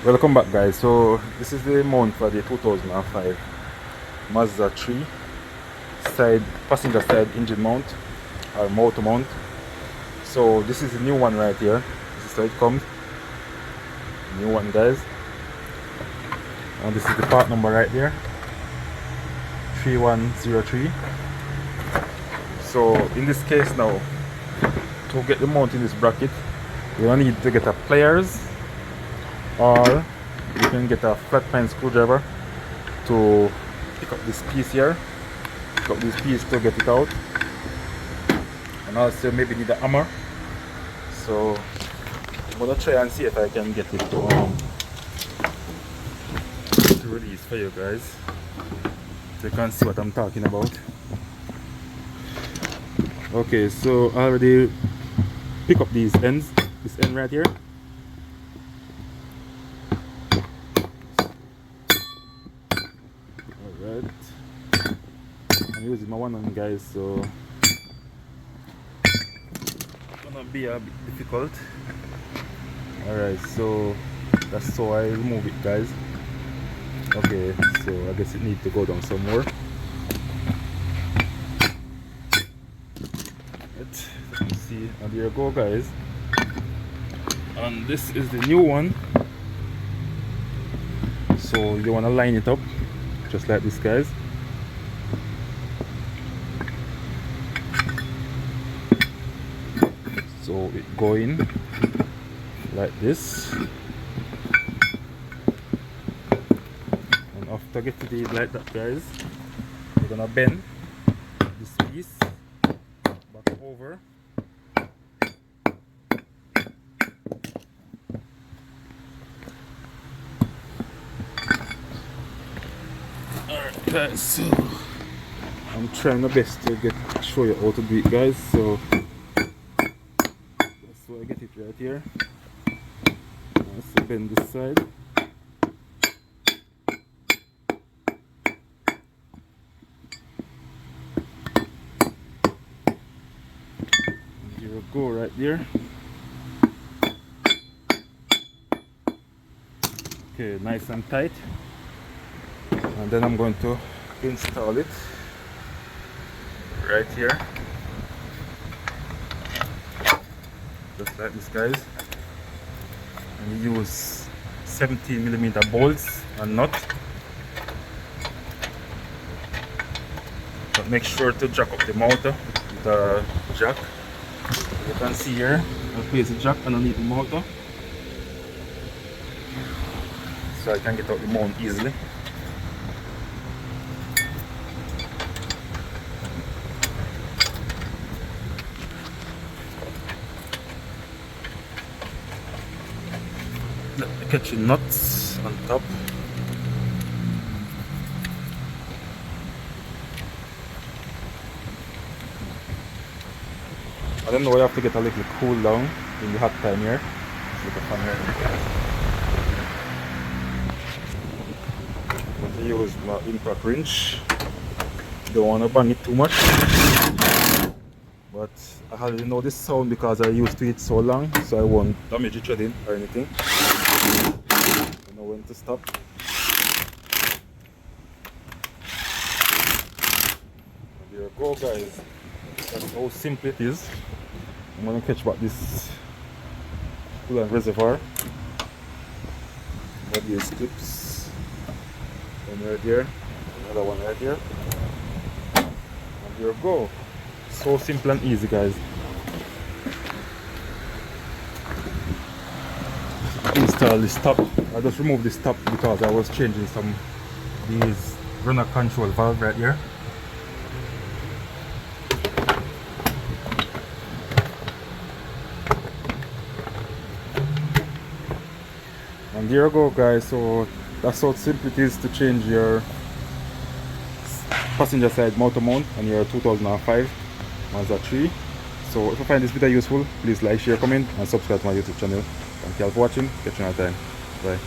Welcome back, guys. So this is the mount for the 2005 Mazda 3 side passenger side engine mount or motor mount. So this is the new one right here. This is how it comes. New one, guys. And this is the part number right there, 3103. So in this case now, to get the mount in this bracket, you will need to get a pliers, or you can get a flat pine screwdriver to pick up this piece here, pick up this piece to get it out, and also maybe need a hammer. So I'm gonna try and see if I can get it to release for you guys, so you can see what I'm talking about. Okay, so I already pick up these ends, this end right here. Alright, I'm using my one hand, guys, so it's gonna be a bit difficult. Alright, so that's so I remove it, guys. Okay, so I guess it needs to go down some more. Let's see, and here you go, guys. And this is the new one. So you want to line it up just like this, guys. So it go in like this, and after getting it like that, guys, you're gonna bend this piece back over. Alright, guys, so I'm trying my best to show you how to do it, guys. So that's why I get it right here. So bend this side. And here we go, right there. Okay, nice and tight. And then I'm going to install it right here, just like this, guys. And you use 17mm bolts and nut, but make sure to jack up the motor with the jack. You can see here, I place the jack underneath the motor so I can get out the mount easily. Catching nuts on top. I don't know why I have to get a little cool down in the hot time here. Look at fun here. I'm going to use my impact wrench. Don't want to bang it too much, but I already know this sound because I used to it so long, so I won't damage the threading or anything. I know when to stop. And there you go, guys. That's how simple it is. I'm gonna catch back this coolant reservoir. Got these clips. One right there, another one right here. And there you go. So simple and easy, guys. Install this top. I just removed this top because I was changing these runner control valve right here. And there you go, guys. So that's how simple it is to change your passenger side motor mount on your 2005 Mazda 3. So if you find this video useful, please like, share, comment and subscribe to my YouTube channel. Thank you all for watching. Catch you another time. Bye.